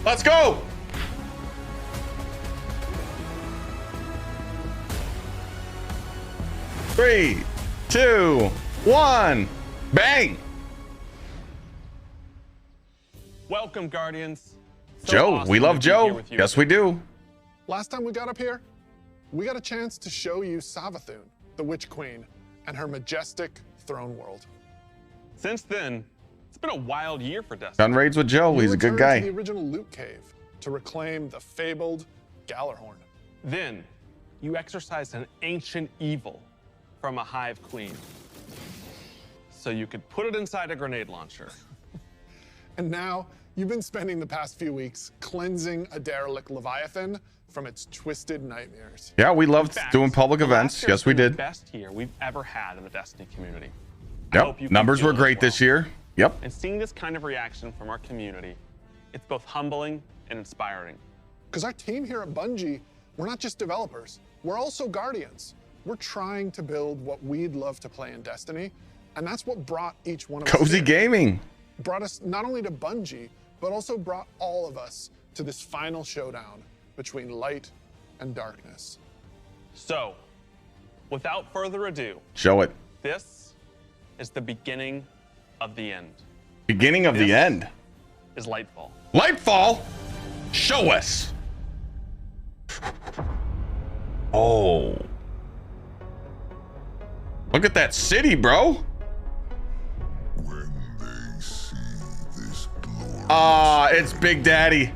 Let's go. Three, two, one, bang. Welcome, Guardians. So Joe, awesome we love to be here Joe. with you Yes, again. we do. Last time we got up here, we got a chance to show you Savathun, the Witch Queen, and her majestic throne world. Since then, it's been a wild year for Destiny. Gun raids with Joe. He's a good returned guy. to the original loot cave to reclaim the fabled Gallarhorn. Then, you exorcised an ancient evil from a hive queen, so you could put it inside a grenade launcher. And now, you've been spending the past few weeks cleansing a derelict Leviathan from its twisted nightmares. Yeah, we loved In fact, doing public the last events. year Yes, has we been the did. best year we've ever had in the Destiny community. I hope you Yep. can Numbers feel were it as great this well. year. Yep. And seeing this kind of reaction from our community, it's both humbling and inspiring. Because our team here at Bungie, we're not just developers, we're also guardians. We're trying to build what we'd love to play in Destiny, and that's what brought each one of us Cozy here. Gaming. Brought us not only to Bungie, but also brought all of us to this final showdown between light and darkness. So, without further ado, Show it. this is the beginning of the end. Beginning of the This end. is Lightfall. Lightfall. Show us. Oh. Look at that city, bro. When they see this glory, Ah, it's Big Daddy.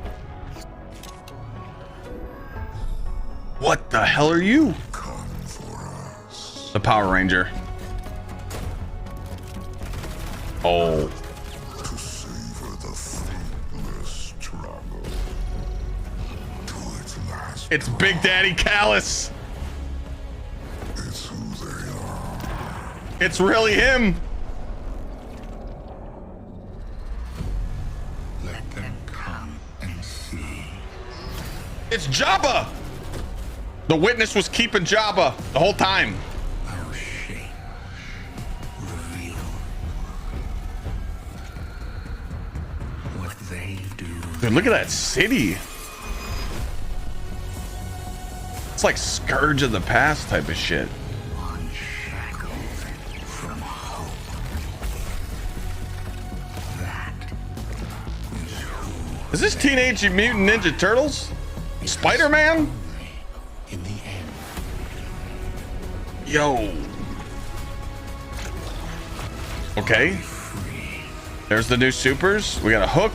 What the hell are you? come for us. The Power Ranger. Oh. To savor the fruitless struggle. To its last It's Big Daddy Callus. is who they are. It's really him. Let them come and see. It's Jabba. The witness was keeping Jabba the whole time. Our shame reveal what they do. Dude, look at that city. It's like Scourge of the Past type of shit. Unshackled from hope. That is who Is this Teenage Mutant Ninja Turtles? Spider-Man? in the end. Yo. Okay. There's the new supers. We got a hook.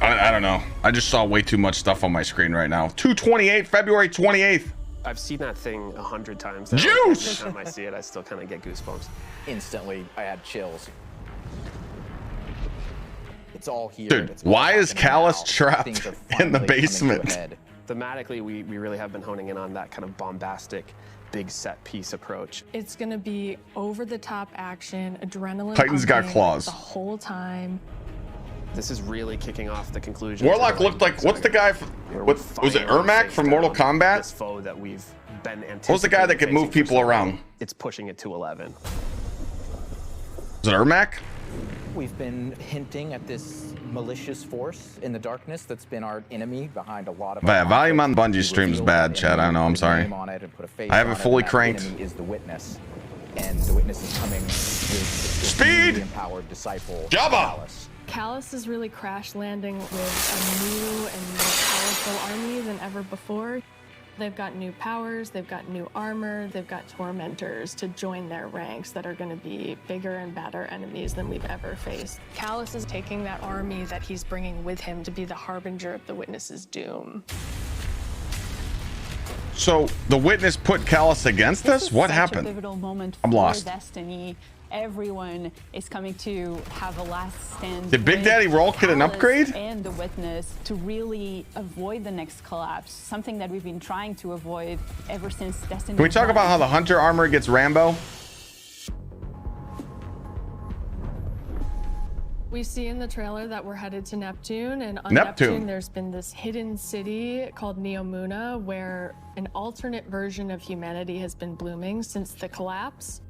I don't know. I just saw way too much stuff on my screen right now. 2/28, February 28th. I've seen that thing 100 times. Juice! Every time I see it, I still kind of get goosebumps. Instantly, I had chills. It's all here. Dude, It's all why is happening Callus now. trapped Things are in the finally coming to a basement? head. Thematically, we really have been honing in on that kind of bombastic, big set piece approach. It's gonna be over-the-top action, adrenaline. Titans got pumping claws. the whole time. This is really kicking off the conclusion. Warlock looked like, what's the guy? What was it? Ermac from Mortal This Kombat? foe that we've been anticipating. What was the guy that could move facing for people so long. around? It's pushing it to 11. Was it Ermac? We've been hinting at this malicious force in the darkness that's been our enemy behind a lot of. Yeah, our volume on conflict. Bungie We stream's revealed bad, that Chad. I enemy, know, I'm put a sorry. name on it and put a face I have on it fully and that cranked. enemy is the witness, and the witness is coming with Speed! this empowered disciple. Jabba! Callus. Callus is really crash landing with a new and more powerful army than ever before. They've got new powers, they've got new armor, they've got tormentors to join their ranks that are going to be bigger and badder enemies than we've ever faced. Callus is taking that army that he's bringing with him to be the harbinger of the witness's doom. So the witness put Callus against us? This is What such happened? A pivotal moment I'm for lost. Destiny. Everyone is coming to have a last stand. Did Big with Daddy Roll get an Callus upgrade? And the witness to really avoid the next collapse. Something that we've been trying to avoid ever since Destiny. Can we talk 1. about how the Hunter armor gets Rambo? We see in the trailer that we're headed to Neptune, and on Neptune. Neptune there's been this hidden city called Neomuna where an alternate version of humanity has been blooming since the collapse.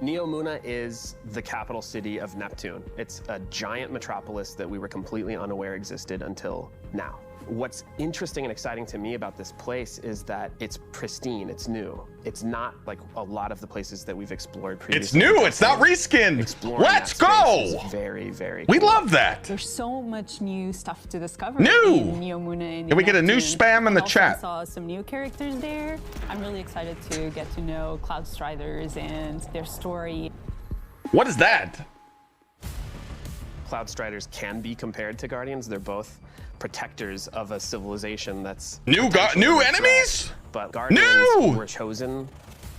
Neomuna is the capital city of Neptune. It's a giant metropolis that we were completely unaware existed until now. What's interesting and exciting to me about this place is that it's pristine, it's new. It's not like a lot of the places that we've explored previously. It's new, it's not reskinned. Let's go! Very, very We cool. love that. There's so much new stuff to discover New! in Neomuna and Can we get a new Neptune. spam in the Also chat? saw some new characters there. I'm really excited to get to know Cloudstriders and their story. What is that? Cloudstriders can be compared to Guardians. They're both protectors of a civilization that's New potentially under threat. enemies? But Guardians New! were chosen.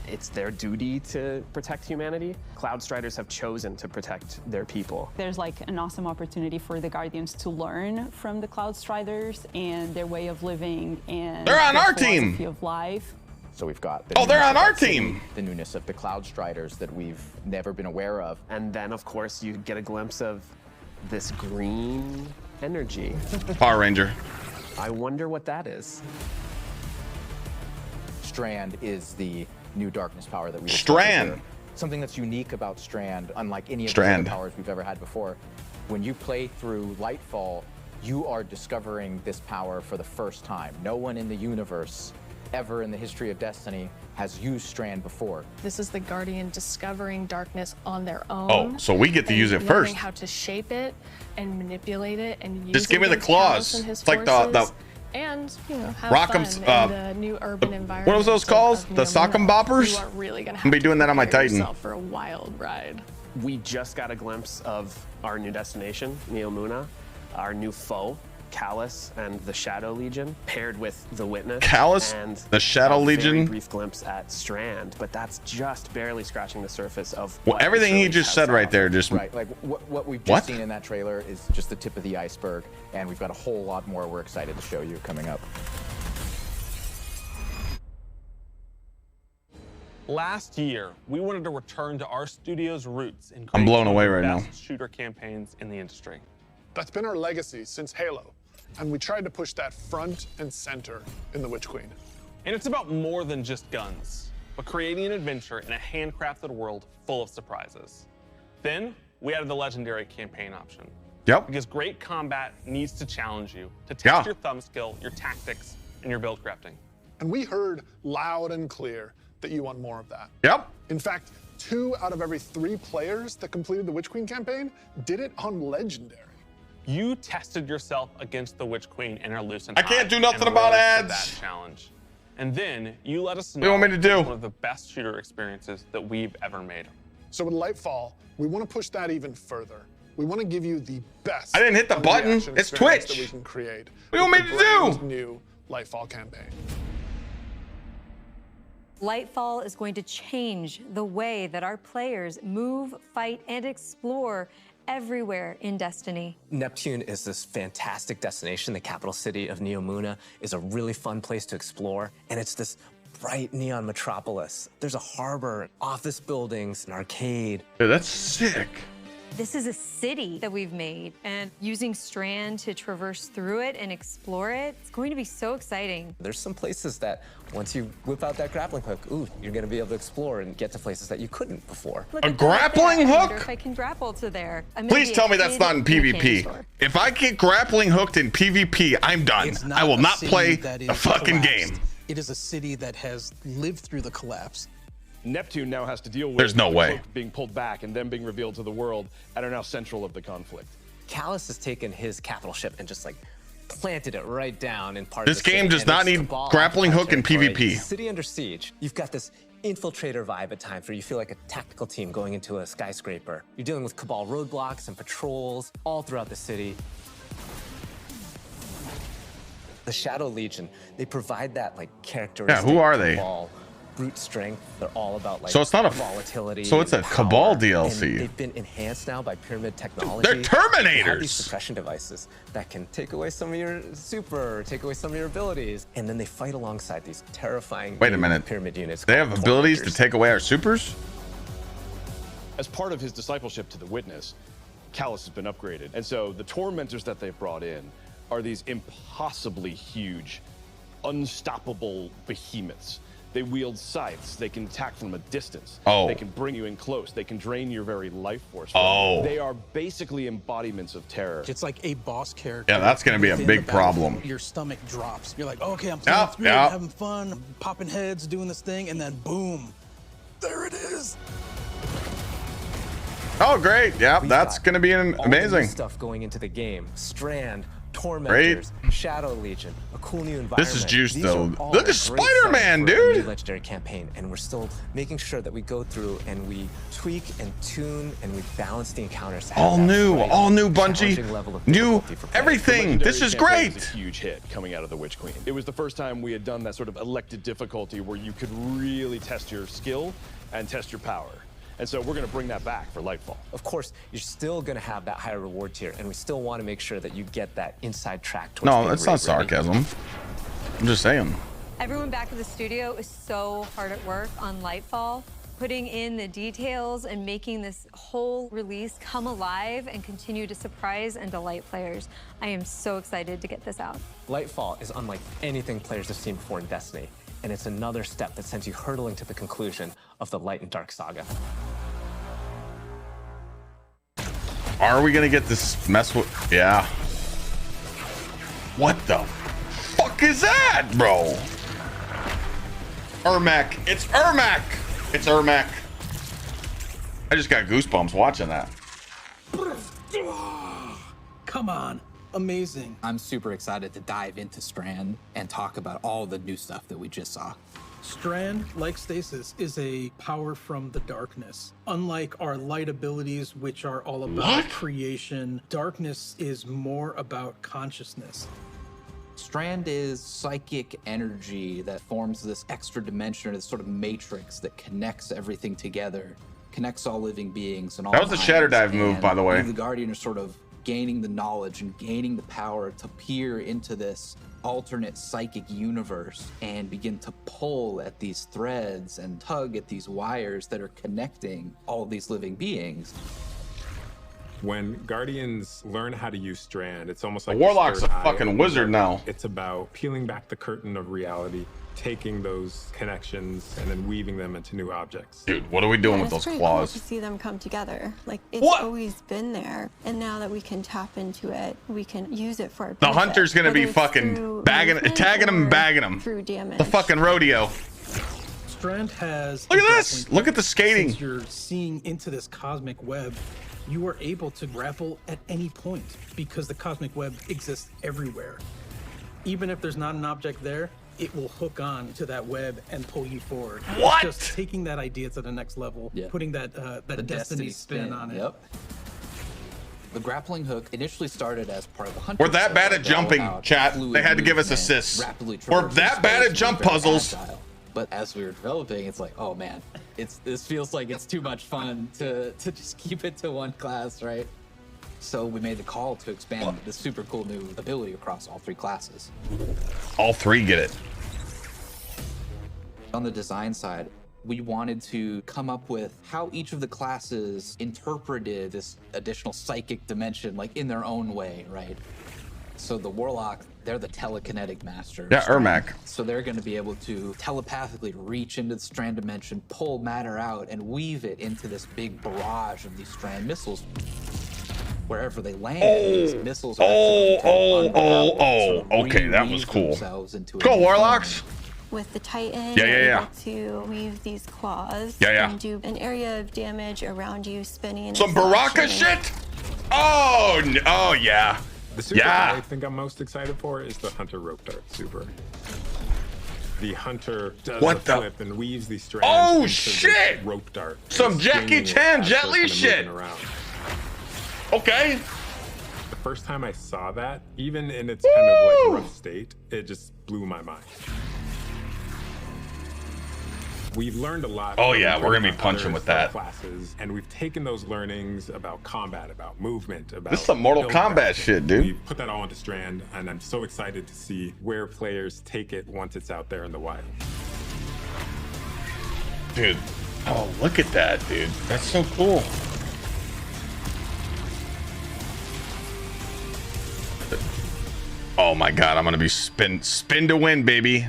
It's their duty to protect humanity. Cloudstriders have chosen to protect their people. There's like an awesome opportunity for the Guardians to learn from the Cloudstriders and their way of living and They're on their our team. philosophy of life. So we've got Oh, they're newness on of our that city, team. the newness of the Cloudstriders that we've never been aware of. And then, of course, you get a glimpse of this green energy. Power Ranger. I wonder what that is. Strand is the new darkness power that we Strand. discovered here. Something that's unique about Strand, unlike any of the Strand. other powers we've ever had before. When you play through Lightfall, you are discovering this power for the first time. No one in the universe ever in the history of Destiny has used Strand before. This is the Guardian discovering darkness on their own. Oh, so we get to use it and first. learning how to shape it and manipulate it and use Just it give me the against claws. Callus and his It's like the forces, and you know, have Rock'em's, fun in the new urban environment. what was those calls? of The Neomuna. sock'em boppers? You are really gonna I'm have gonna be to doing that on my prepare Titan. yourself for a wild ride. We just got a glimpse of our new destination, Neomuna, our new foe, Callus and the Shadow Legion, paired with the Witness. Callus, and the Shadow a very Legion? brief glimpse at Strand, but that's just barely scratching the surface of Well, what everything this he release just has said to right offer. there just Right, like what we've What? just seen in that trailer is just the tip of the iceberg, and we've got a whole lot more we're excited to show you coming up. Last year, we wanted to return to our studio's roots and I'm create blown one of away the right now. best shooter campaigns in the industry. That's been our legacy since Halo, and we tried to push that front and center in The Witch Queen. And it's about more than just guns, but creating an adventure in a handcrafted world full of surprises. Then, we added the legendary campaign option. Yep. Because great combat needs to challenge you, to test Yeah. your thumb skill, your tactics, and your build crafting. And we heard loud and clear that you want more of that. Yep. In fact, 2 out of every 3 players that completed the Witch Queen campaign did it on Legendary. You tested yourself against the Witch Queen in her Lucent I can't Hive do nothing and about rose to ads. that challenge. And then you let us do know you want me to do? it's one of the best shooter experiences that we've ever made. So with Lightfall, we want to push that even further. We want to give you the best. I didn't hit the button. on-reaction It's experience Twitch. That we can create. What do you want me with to the do? brand New Lightfall campaign. Lightfall is going to change the way that our players move, fight, and explore everywhere in Destiny. Neptune is this fantastic destination. The capital city of Neomuna is a really fun place to explore, and it's this bright neon metropolis. There's a harbor, office buildings, an arcade. Dude, that's sick. This is a city that we've made, and using Strand to traverse through it and explore it, it's going to be so exciting. There's some places that once you whip out that grappling hook, ooh, you're gonna be able to explore and get to places that you couldn't before. Look A at that right grappling there. I wonder hook? if I can grapple to there. I'm gonna Please be tell a me that's kid not in a candy PvP. store. If I get grappling hooked in PvP, I'm done. It's I will a not city play that the is fucking collapsed. game. It is a city that has lived through the collapse. Neptune now has to deal with There's no the way. cloak being pulled back and them being revealed to the world and are now central of the conflict. Callus has taken his capital ship and just like planted it right down in part This of the game city, does and not it's need Cabal grappling hook in territory. PvP. City under siege. You've got this infiltrator vibe at times where you feel like a tactical team going into a skyscraper. You're dealing with Cabal roadblocks and patrols all throughout the city. The Shadow Legion, they provide that like characteristic. Yeah, who are they? Cabal brute strength. They're all about like So it's not a- volatility. so it's a and Cabal power. DLC. And they've been enhanced now by pyramid technology. They're They have these Terminators. suppression devices that can take away some of your super, take away some of your abilities, and then they fight alongside these terrifying Wait a minute. pyramid units. They have called abilities to tormentors. take away our supers? As part of his discipleship to the Witness, Callus has been upgraded. And so the tormentors that they've brought in are these impossibly huge, unstoppable behemoths They wield scythes. They can attack from a distance. Oh. They can bring you in close. They can drain your very life force. Oh. They are basically embodiments of terror. It's like a boss character. Yeah, that's gonna be a within big the problem. battlefield. Your stomach drops. You're like, okay, I'm playing through, I'm having fun, I'm popping heads, doing this thing, and then boom, there it is. Oh, great. Yeah, that's gonna be All the new amazing. stuff going into the game. Strand, Tormentors, Shadow Legion, a cool new environment. This is juice, These though. are all Look at great Spider-Man, settings for a dude. new legendary campaign, and we're still making sure that we go through and we tweak and tune and we balance the encounters. to have All that new, right all new challenging Bungie, level of new difficulty for players. everything. This is Legendary campaign great. was a huge hit coming out of the Witch Queen. It was the first time we had done that sort of elected difficulty where you could really test your skill and test your power. And so we're going to bring that back for Lightfall. Of course, you're still going to have that higher reward tier, and we still want to make sure that you get that inside track towards No, being that's not raid ready. sarcasm. I'm just saying. Everyone back at the studio is so hard at work on Lightfall, putting in the details and making this whole release come alive and continue to surprise and delight players. I am so excited to get this out. Lightfall is unlike anything players have seen before in Destiny, and it's another step that sends you hurtling to the conclusion of the Light and Dark saga. Are we gonna get this mess with? Yeah. What the fuck is that, bro? Ermac. It's Ermac. It's Ermac. I just got goosebumps watching that. Come on. Amazing. I'm super excited to dive into Strand and talk about all the new stuff that we just saw. Strand, like Stasis, is a power from the darkness. Unlike our light abilities, which are all about creation, darkness is more about consciousness. Strand is psychic energy that forms this extra dimension, or this sort of matrix that connects everything together, connects all living beings and all. That was a shatter dive move, by the way. We, the Guardian, are sort of gaining the knowledge and gaining the power to peer into this alternate psychic universe and begin to pull at these threads and tug at these wires that are connecting all of these living beings. When Guardians learn how to use Strand, it's almost like Warlock's this a third eye fucking opens wizard up. now. It's about peeling back the curtain of reality, taking those connections and then weaving them into new objects. Dude, what are we doing with It's those pretty cool claws? to see them come together. Like, it's What? always been there, and now that we can tap into it, we can use it for our The benefit, hunter's gonna be whether it's fucking through bagging, movement tagging him and or bagging him. through damage. The fucking rodeo. Strand has. Look a at this. grappling Look hook. at the skating. Since you're seeing into this cosmic web, you are able to grapple at any point because the cosmic web exists everywhere. Even if there's not an object there, it will hook on to that web and pull you forward. What? It's just taking that idea to the next level, putting that The Destiny spin on it. Yep. The grappling hook initially started as part of the hunter. We're that bad at jumping, chat. They had to give us assists. We're that bad at jump puzzles. But as we were developing, it's like, oh man, this feels like it's too much fun to just keep it to one class, right? So we made the call to expand this super cool new ability across all three classes. All three get it. On the design side, we wanted to come up with how each of the classes interpreted this additional psychic dimension, like in their own way, right? So the Warlock, they're the telekinetic masters. Yeah, Ermac. So they're going to be able to telepathically reach into the Strand dimension, pull matter out, and weave it into this big barrage of these Strand missiles. Wherever they land, these missiles are okay, that was cool. Go, Warlocks. With the Titan, Yeah, you're yeah, able to weave these claws Yeah, yeah. and do an area of damage around you, spinning. and Some Baraka slashing. shit. Oh, oh yeah. The super Yeah. I think I'm most excited for is the Hunter Rope Dart super. The Hunter does What a the- flip and weaves these strands Oh, into this shit! rope dart. Some and Jackie swinging it Chan, as Jet they're Li kinda shit. moving around. Okay. The first time I saw that, even in its kind of like rough state, it just blew my mind. We've learned a lot. Oh, from yeah, we're gonna be other punching with that. classes, and we've taken those learnings about combat, about movement, about This is some Mortal build Kombat practice. shit, dude. We've put that all into Strand, and I'm so excited to see where players take it once it's out there in the wild. Dude. Oh, look at that, dude. That's so cool. Oh my god, I'm gonna be spin to win, baby.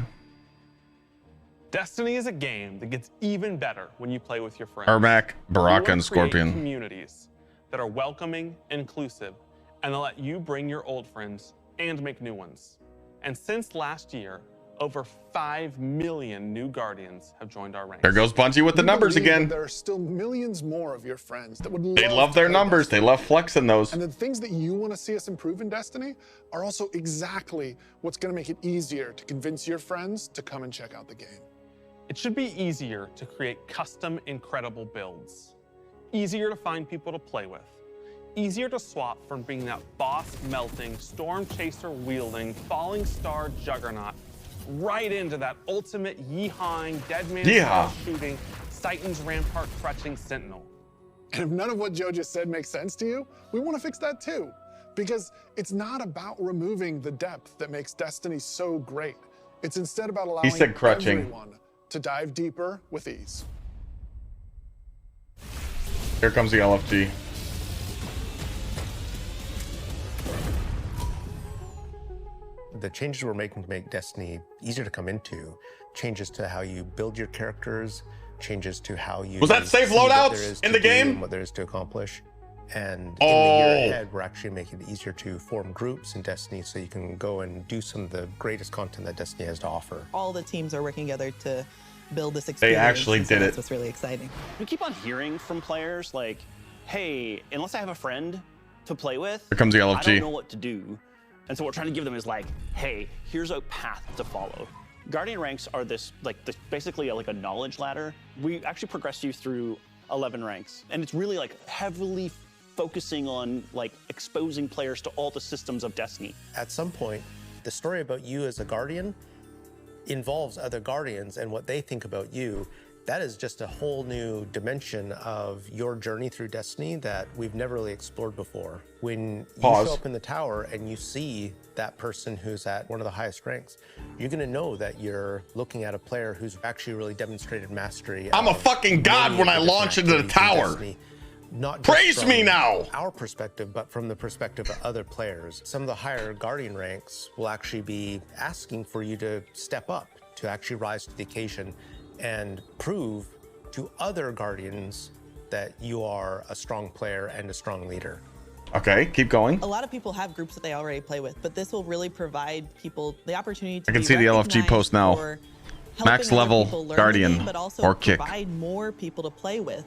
Destiny is a game that gets even better when you play with your friends. Ermac, Baraka, and We wanna create Scorpion. communities that are welcoming, inclusive, and they'll let you bring your old friends and make new ones. And since last year, over 5 million new Guardians have joined our ranks. There goes Bungie with the We numbers believe that again. there are still millions more of your friends that would They love to their play numbers. Destiny. They love flexing those. And the things that you want to see us improve in Destiny are also exactly what's going to make it easier to convince your friends to come and check out the game. It should be easier to create custom, incredible builds. Easier to find people to play with. Easier to swap from being that boss-melting, storm chaser-wielding, falling star juggernaut right into that ultimate yeehawing, dead man shooting, Titan's rampart crutching sentinel. And if none of what Joe just said makes sense to you, we want to fix that too. Because it's not about removing the depth that makes Destiny so great. It's instead about allowing said crutching. everyone to dive deeper with ease. Here comes the LFG. The changes we're making to make Destiny easier to come into, changes to how you build your characters, changes to how you... Was that safe see what there loadouts is in to the do game? and what there is to accomplish. And in the Oh. year ahead, we're actually making it easier to form groups in Destiny so you can go and do some of the greatest content that Destiny has to offer. All the teams are working together to build this experience. actually and so did that's it. what's really exciting. We keep on hearing from players like, hey, unless I have a friend to play with, Here comes the I LFG. don't know what to do. And so what we're trying to give them is like, hey, here's a path to follow. Guardian ranks are basically like a knowledge ladder. We actually progress you through 11 ranks. And it's really like heavily focusing on like exposing players to all the systems of Destiny. At some point, the story about you as a Guardian involves other Guardians and what they think about you. That is just a whole new dimension of your journey through Destiny that we've never really explored before. When you show up in the tower and you see that person who's at one of the highest ranks, you're gonna know that you're looking at a player who's actually really demonstrated mastery. I'm a fucking god when I launch into the tower. Destiny. Not Praise just me from now. Our perspective, but from the perspective of other players. Some of the higher Guardian ranks will actually be asking for you to step up, to actually rise to the occasion and prove to other Guardians that you are a strong player and a strong leader. Okay, keep going. A lot of people have groups that they already play with, but this will really provide people the opportunity to I can be see the LFG recognized post now. for helping Max other level people learn the Guardian game, but also or kick. provide more people to play with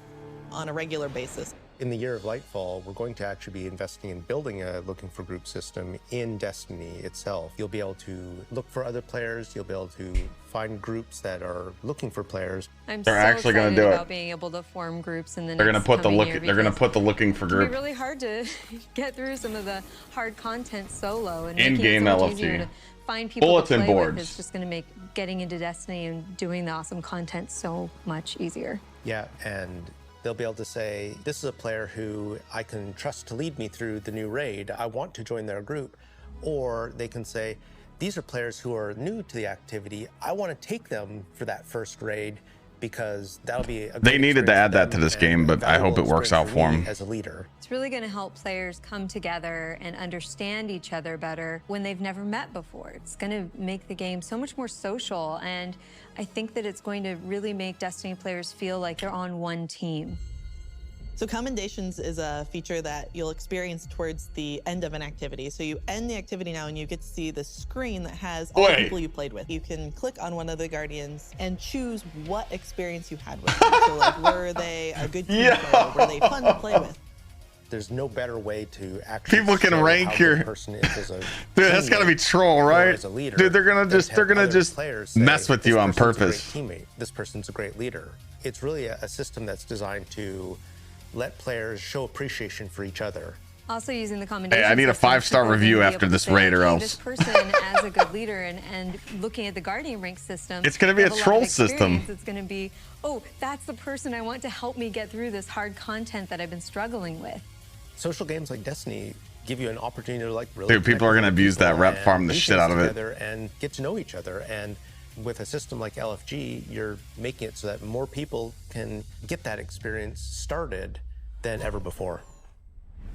on a regular basis. In the year of Lightfall, we're going to actually be investing in building a looking for group system in Destiny itself. You'll be able to look for other players. You'll be able to find groups that are looking for players. I'm They're so actually gonna excited do it. about being able to form groups in the They're gonna next put the coming look. year They're gonna because put the looking for It'd be group. really hard to get through some of the hard content solo, and In-game making it so much LFG. easier to find people Bulletin to play boards. with is just going to make getting into Destiny and doing the awesome content so much easier. Yeah, and they'll be able to say, this is a player who I can trust to lead me through the new raid. I want to join their group. Or they can say, these are players who are new to the activity. I want to take them for that first raid because that'll be a They great needed to experience add for that to them this and game, a but I hope it valuable works out experience for me him. as a leader. It's really going to help players come together and understand each other better when they've never met before. It's going to make the game so much more social, and I think that it's going to really make Destiny players feel like they're on one team. So commendations is a feature that you'll experience towards the end of an activity. So you end the activity now and you get to see the screen that has all the people you played with. You can click on one of the Guardians and choose what experience you had with them. So like, were they a good team player? Were they fun to play with? There's no better way to actually People can show rank how your- the person is as a Dude, that's gotta be teammate troll, or right? as a leader Dude, they're gonna than just to they're have gonna other just players say, mess with you "This on person's a great purpose. teammate. This person's a great leader. It's really a system that's designed to let players show appreciation for each other. Also using the commendations. Hey, I need a system, 5-star people are gonna review be after able to this say, raid or "Hey, else." This person as a good leader and looking at the Guardian rank system. It's gonna be they a have lot of troll system. experience. It's gonna be, oh, that's the person I want to help me get through this hard content that I've been struggling with. Social games like Destiny give you an opportunity to like really Dude, people connect are with gonna other abuse that people rep and farm the do shit things out of it. together and get to know each other. And with a system like LFG, you're making it so that more people can get that experience started than ever before.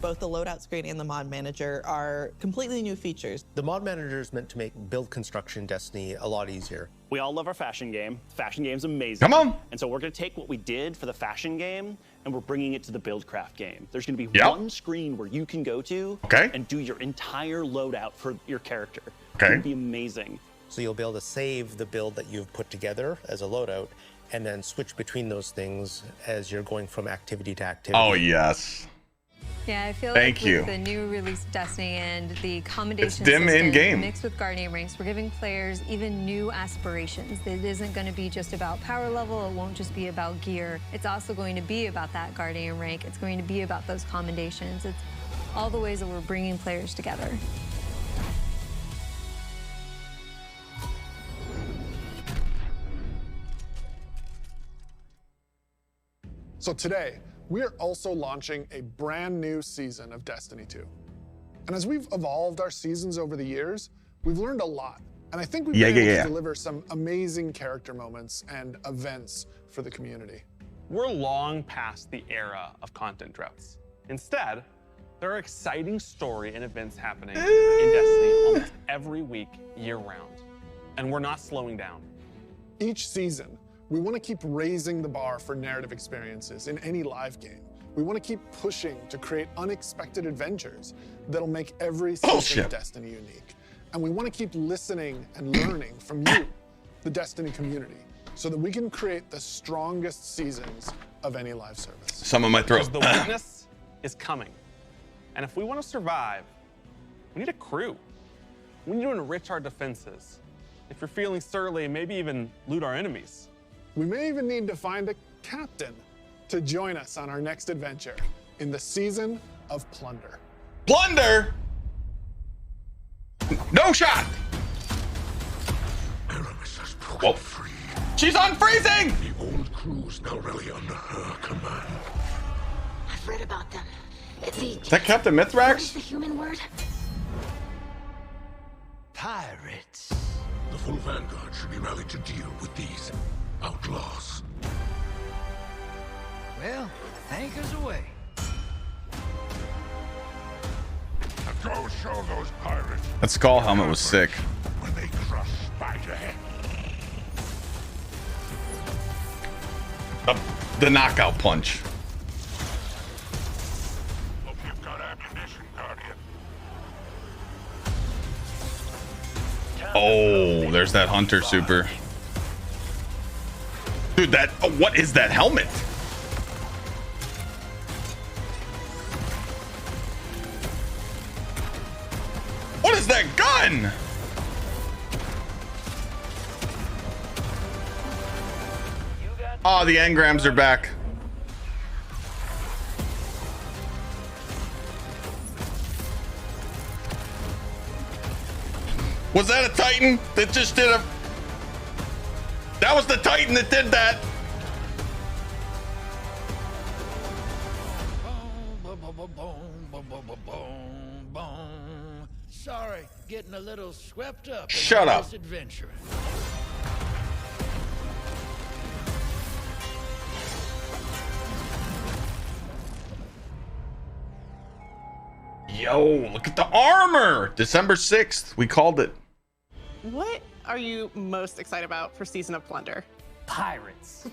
Both the loadout screen and the mod manager are completely new features. The mod manager is meant to make build construction in Destiny a lot easier. We all love our fashion game. Fashion game's amazing. Come on. And so we're going to take what we did for the fashion game and we're bringing it to the buildcraft game. There's going to be one screen where you can go to and do your entire loadout for your character. It's going to be amazing. So you'll be able to save the build that you've put together as a loadout and then switch between those things as you're going from activity to activity. Oh, yes. Yeah, I feel Thank like you. with the new release Destiny and the commendation dim system in-game. mixed with Guardian ranks, we're giving players even new aspirations. It isn't going to be just about power level. It won't just be about gear. It's also going to be about that Guardian rank. It's going to be about those commendations. It's all the ways that we're bringing players together. So today, we are also launching a brand new season of Destiny 2. And as we've evolved our seasons over the years, we've learned a lot. And I think we've been able to deliver some amazing character moments and events for the community. We're long past the era of content droughts. Instead, there are exciting story and events happening in Destiny almost every week, year-round. And we're not slowing down. Each season, we want to keep raising the bar for narrative experiences in any live game. We want to keep pushing to create unexpected adventures that'll make every season of Destiny unique. And we want to keep listening and learning from you, the Destiny community, so that we can create the strongest seasons of any live service. Some of my throat. Because the weakness is coming. And if we want to survive, we need a crew. We need to enrich our defenses. If you're feeling surly, maybe even loot our enemies. We may even need to find a captain to join us on our next adventure in the season of Plunder. Plunder? No shot! Whoa. She's unfreezing! The old crew's now really under her command. I've read about them. Is that Captain What is Mithrax? the human word? Pirates. The full vanguard should be rallied to deal with these outlaws. Well, anchors away. Go show those pirates That skull helmet was sick. when they crush Spiderhead. The knockout punch. Hope you've got ammunition, Guardian. Oh, there's that hunter super. Dude, that, what is that helmet? What is that gun? Oh, the engrams are back. Was that a Titan that just did a... That was the Titan that did that. Sorry, getting a little swept up. Shut in up. This adventure. Yo, look at the armor. December 6th. We called it. What are you most excited about for Season of Plunder? Pirates.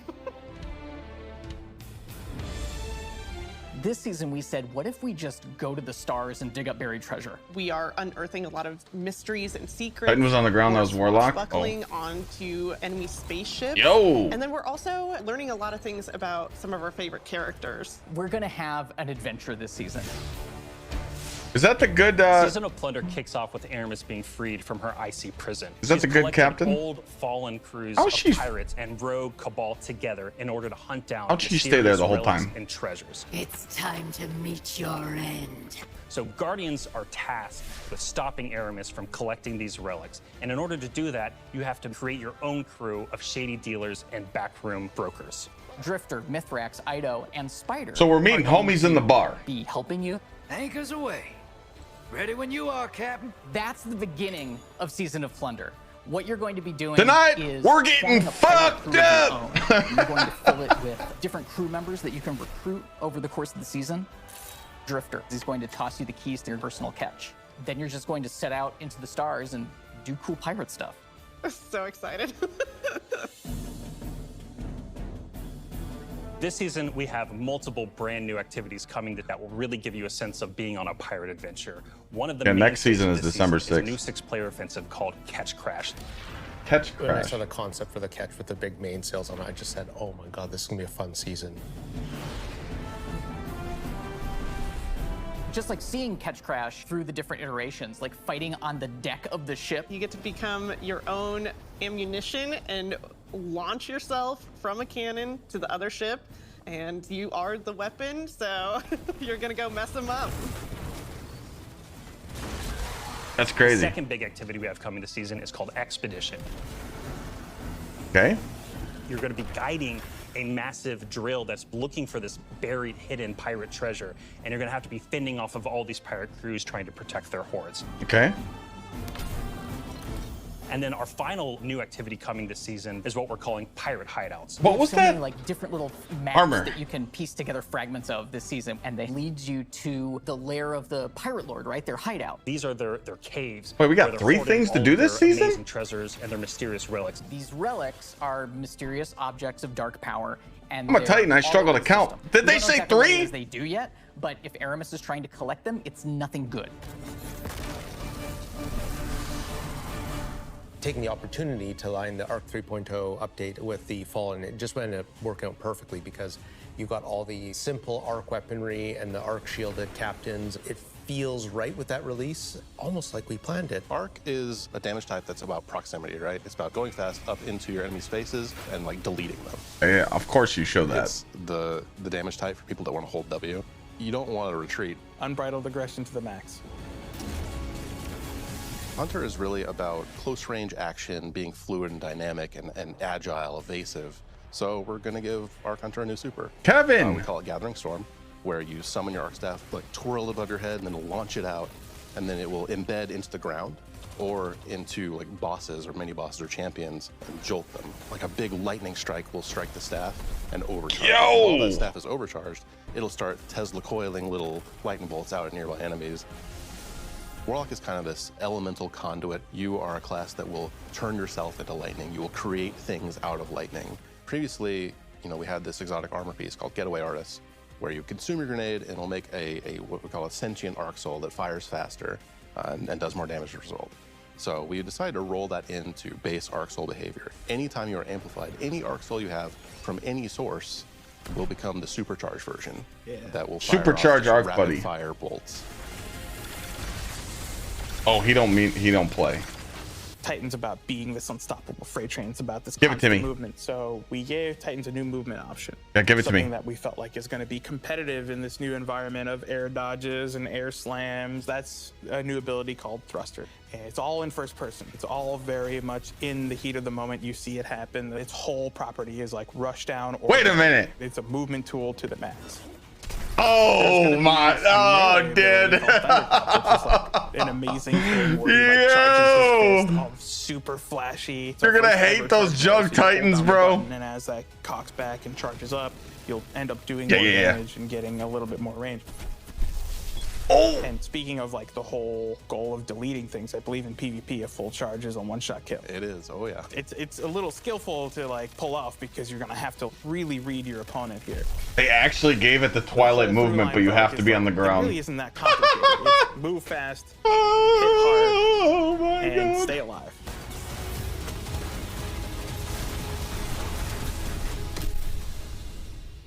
This season we said, what if we just go to the stars and dig up buried treasure? We are unearthing a lot of mysteries and secrets. Titan was on the ground, that was Warlock. Buckling onto enemy spaceships. Yo! And then we're also learning a lot of things about some of our favorite characters. We're gonna have an adventure this season. Is that the good Season of Plunder kicks off with Aramis being freed from her icy prison. Is that the good collecting captain? Old fallen crews How's of she- pirates and rogue cabal together in order to hunt down How'd she stay there the whole mysterious time? relics and treasures. It's time to meet your end. So Guardians are tasked with stopping Aramis from collecting these relics. And in order to do that, you have to create your own crew of shady dealers and backroom brokers. Drifter, Mithrax, Ido, and Spider. So we're meeting are going homies in the to bar. Be helping you. Anchors away. Ready when you are, Captain. That's the beginning of Season of Plunder. What you're going to be doing Tonight, is we're getting forming a pirate crew fucked of your own. You're going to fill it with different crew members that you can recruit over the course of the season. drifter. He's going to toss you the keys to your personal catch. Then you're just going to set out into the stars and do cool pirate stuff. So excited. This season, we have multiple brand new activities coming that will really give you a sense of being on a pirate adventure. One of the next season is December 6th. a new 6-player offensive called Catch Crash. Catch When I Crash. saw the concept for the catch with the big mainsails on it, I just said, oh my god, this is gonna be a fun season. Just like seeing Catch Crash through the different iterations, like fighting on the deck of the ship. You get to become your own ammunition and launch yourself from a cannon to the other ship, and you are the weapon, so you're gonna go mess them up. That's crazy. The second big activity we have coming this season is called Expedition. Okay. You're going to be guiding a massive drill that's looking for this buried, hidden pirate treasure, and you're going to have to be fending off of all these pirate crews trying to protect their hoards. Okay. And then our final new activity coming this season is what we're calling pirate hideouts. What was so that? Many, like different little maps Armor. that you can piece together fragments of this season, and they lead you to the lair of the pirate lord, right? Their hideout. These are their caves. Wait, we got where they're 3 hoarding things to all do of this their season? Amazing treasures and their mysterious relics. These relics are mysterious objects of dark power, and I'm a Titan, I they're struggle all to over the count. system. Did We they don't know say exactly what it 3? is they do yet, but if Aramis is trying to collect them, it's nothing good. Taking the opportunity to line the Arc 3.0 update with the Fall, and it just ended up working out perfectly because you got all the simple Arc weaponry and the Arc shielded captains. It feels right with that release, almost like we planned it. Arc is a damage type that's about proximity, right? It's about going fast up into your enemy's faces and like deleting them. Yeah, of course you show that. It's the damage type for people that want to hold W. You don't want to retreat. Unbridled aggression to the max. Hunter is really about close range action, being fluid and dynamic and agile, evasive. So we're gonna give Arc Hunter a new super. Kevin! We call it Gathering Storm, where you summon your Arc Staff, like twirl it above your head and then launch it out, and then it will embed into the ground or into like bosses or mini bosses or champions and jolt them. Like a big lightning strike will strike the staff and overcharge. Yo! While that staff is overcharged, it'll start Tesla coiling little lightning bolts out at nearby enemies. Warlock is kind of this elemental conduit. You are a class that will turn yourself into lightning. You will create things out of lightning. Previously, we had this exotic armor piece called Getaway Artist, where you consume your grenade and it'll make a what we call a sentient arc soul that fires faster and does more damage as a result. So we decided to roll that into base arc soul behavior. Anytime you are amplified, any arc soul you have from any source will become the supercharged version. Yeah. That will fire Supercharge off just arc, rapid buddy. fire bolts. Oh, he don't play. Titan's about being this unstoppable freight train. It's about this Give it to constant me. movement. So we gave Titans a new movement option. Yeah, give it to me. Something that we felt like is going to be competitive in this new environment of air dodges and air slams. That's a new ability called Thruster. And it's all in first person. It's all very much in the heat of the moment. You see it happen. Its whole property is like rush down. Or Wait a minute. It's a movement tool to the max. Oh my! Oh, dude! An amazing thing where he like charges his fist all super flashy. You're gonna first hate ever those touch jug base, you hold titans, down the bro. button, And as that cocks back and charges up, you'll end up doing Yeah, more yeah, yeah. damage and getting a little bit more range. Oh! And speaking of like the whole goal of deleting things, I believe in PvP a full charge is a one-shot kill. It is, oh yeah. It's a little skillful to like pull off because you're gonna have to really read your opponent here. They actually gave it the Twilight movement, but you have to be on the It ground. really isn't that complicated. It's move fast, hit hard, and stay alive.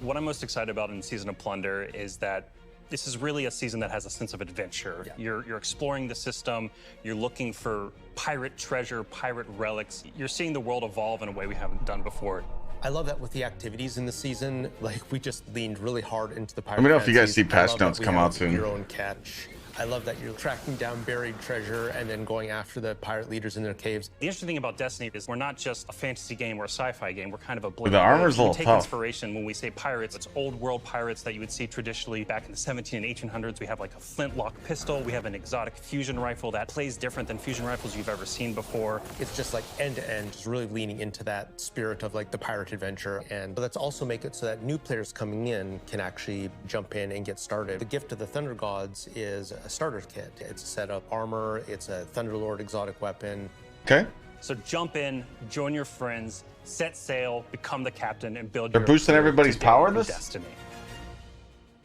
What I'm most excited about in Season of Plunder is that this is really a season that has a sense of adventure. You're exploring the system, you're looking for pirate treasure, pirate relics. You're seeing the world evolve in a way we haven't done before. I love that with the activities in the season, like we just leaned really hard into the pirate. Let me know if you guys fantasies. see patch I love that notes we come have out soon. Your own catch. I love that you're tracking down buried treasure and then going after the pirate leaders in their caves. The interesting thing about Destiny is we're not just a fantasy game or a sci-fi game. We're kind of a blend. The armor's a little We take tough. inspiration when we say pirates. It's old world pirates that you would see traditionally back in the 17 and 1800s. We have like a flintlock pistol. We have an exotic fusion rifle that plays different than fusion rifles you've ever seen before. It's just like end to end, just really leaning into that spirit of like the pirate adventure. And let's also make it so that new players coming in can actually jump in and get started. The gift of the Thunder Gods is a starter kit. It's a set of armor, it's a Thunderlord exotic weapon. Okay. So jump in, join your friends, set sail, become the captain, and build They're your boosting your everybody's today power new this? Destiny.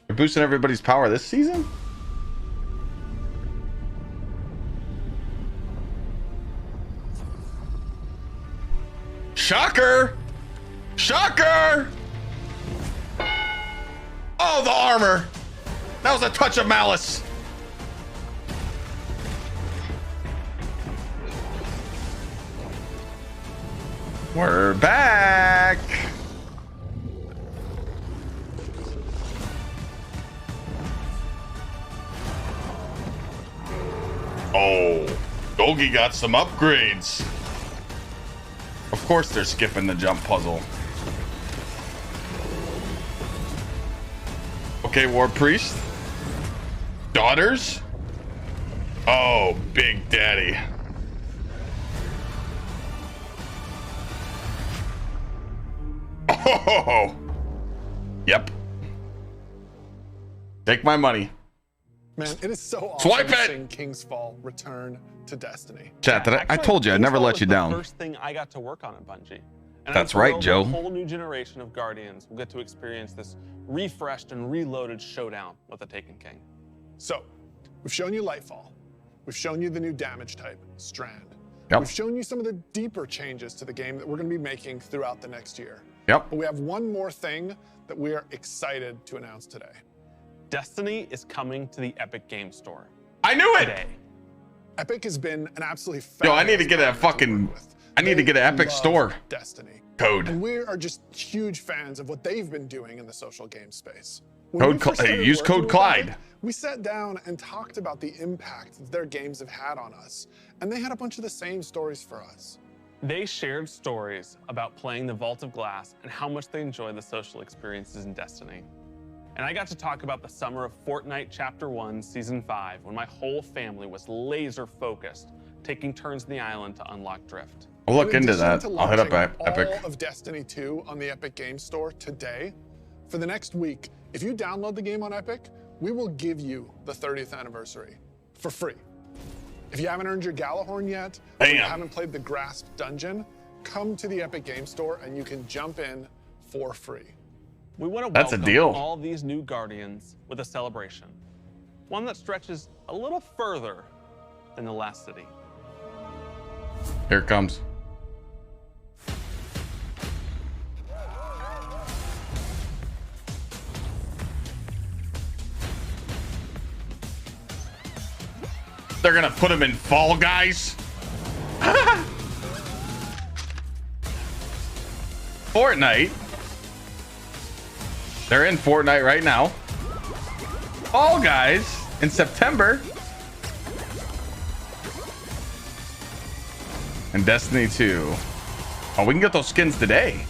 They're boosting everybody's power this season? Shocker! Shocker! Oh, the armor! That was a touch of malice. We're back. Oh, Gogi got some upgrades. Of course they're skipping the jump puzzle. Okay, War Priest. Daughters? Oh, Big Daddy. Oh, yep. Take my money. Man, it is so awesome Swipe it! seeing King's Fall return to Destiny. Chat, I told you I'd never let you down. The first thing I got to work on at Bungie. And That's I'm right, thrilled Joe. A whole new generation of Guardians will get to experience this refreshed and reloaded showdown with the Taken King. So, we've shown you Lightfall. We've shown you the new damage type, Strand. Yep. We've shown you some of the deeper changes to the game that we're going to be making throughout the next year. Yep. But we have one more thing that we are excited to announce today. Destiny is coming to the Epic Game Store. I knew it! Today. Epic has been an absolutely Yo, I need to get a fucking... I need to get an Epic love Store Destiny. code. And we are just huge fans of what they've been doing in the social game space. Hey, use code Clyde. We sat down and talked about the impact that their games have had on us, and they had a bunch of the same stories for us. They shared stories about playing the Vault of Glass and how much they enjoy the social experiences in Destiny. And I got to talk about the summer of Fortnite Chapter 1, Season 5, when my whole family was laser focused, taking turns in the island to unlock Drift. I'll look In into addition that. to I'll hit up launching Epic. all of Destiny 2 on the Epic Game Store today, for the next week, if you download the game on Epic, we will give you the 30th anniversary for free. If you haven't earned your Galahorn yet, or you haven't played the Grasp Dungeon, come to the Epic Game Store and you can jump in for free. We want to That's a welcome deal. all these new Guardians with a celebration. One that stretches a little further than the last city. Here it comes. They're gonna put him in Fall Guys. Fortnite. They're in Fortnite right now. Fall Guys in September. And Destiny 2. Oh, we can get those skins today.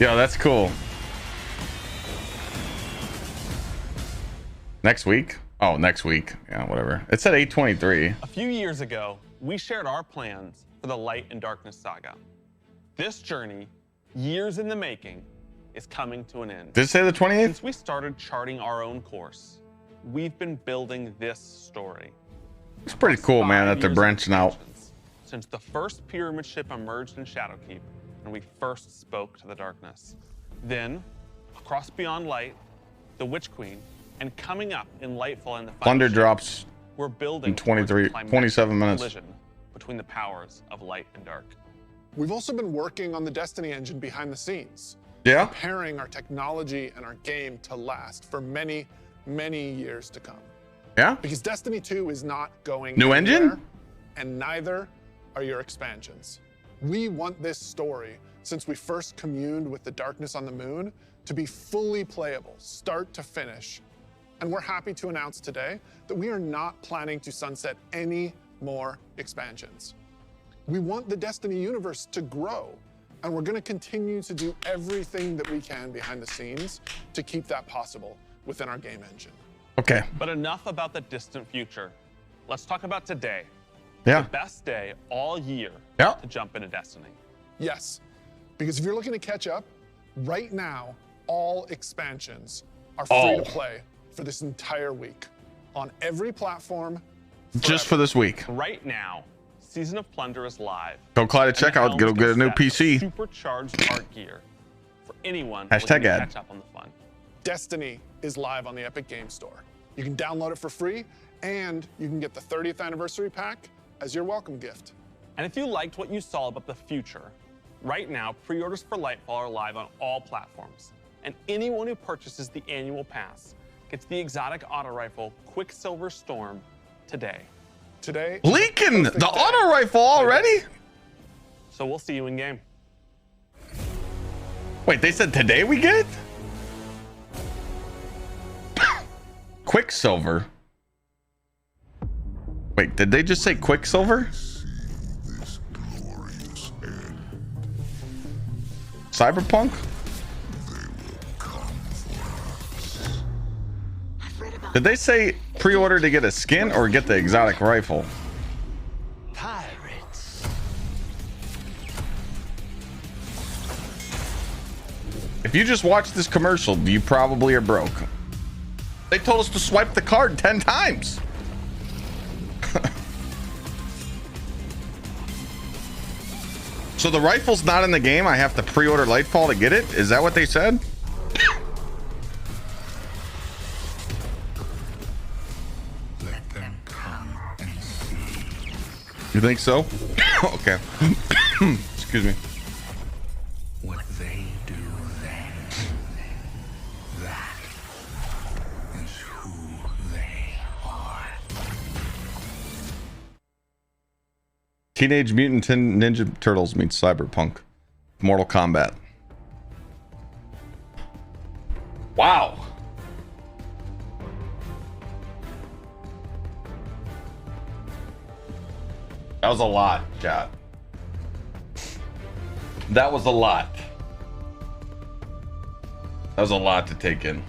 Yo, that's cool. Next week? Oh, next week. Yeah, whatever. It said 8/23. A few years ago, we shared our plans for the Light and Darkness saga. This journey, years in the making, is coming to an end. Did it say the 28th? Since we started charting our own course, we've been building this story. It's pretty cool, man, that they're branching out. Since the first pyramid ship emerged in Shadowkeep and we first spoke to the darkness. Then, across Beyond Light, the Witch Queen, and coming up in Lightfall and the Plunder drops we're building in 27 minutes. collision between the powers of light and dark. We've also been working on the Destiny engine behind the scenes. Yeah? Preparing our technology and our game to last for many, many years to come. Yeah? Because Destiny 2 is not going New anywhere, engine? and neither are your expansions. We want this story since we first communed with the darkness on the moon to be fully playable, start to finish. And we're happy to announce today that we are not planning to sunset any more expansions. We want the Destiny universe to grow, and we're going to continue to do everything that we can behind the scenes to keep that possible within our game engine. Okay. But enough about the distant future. Let's talk about today. Yeah. The best day all year Yeah. to jump into Destiny. Yes, because if you're looking to catch up, right now, all expansions are free to play for this entire week on every platform. Just for this week. Right now, Season of Plunder is live. Go Clyde at checkout, go get a new PC. Supercharged art gear for anyone Hashtag looking to ad. catch up on the fun. Destiny is live on the Epic Game Store. You can download it for free, and you can get the 30th anniversary pack as your welcome gift. And if you liked what you saw about the future, right now, pre-orders for LIGHTFALL are live on all platforms. And anyone who purchases the annual pass gets the exotic auto rifle Quicksilver Storm today. Today, Leaking the auto rifle already? So we'll see you in game. Wait, they said today we get it? Quicksilver. Wait, did they just say Quicksilver? Cyberpunk? Did they say pre-order to get a skin or get the exotic rifle? Pirates. If you just watched this commercial, you probably are broke. They told us to swipe the card 10 times. So the rifle's not in the game. I have to pre-order LIGHTFALL to get it. Is that what they said? Let them come and see. You think so? Okay. Excuse me. What they do then, that is who they are. Teenage Mutant Ninja Turtles meets Cyberpunk. Mortal Kombat. Wow. That was a lot, chat. That was a lot. That was a lot to take in.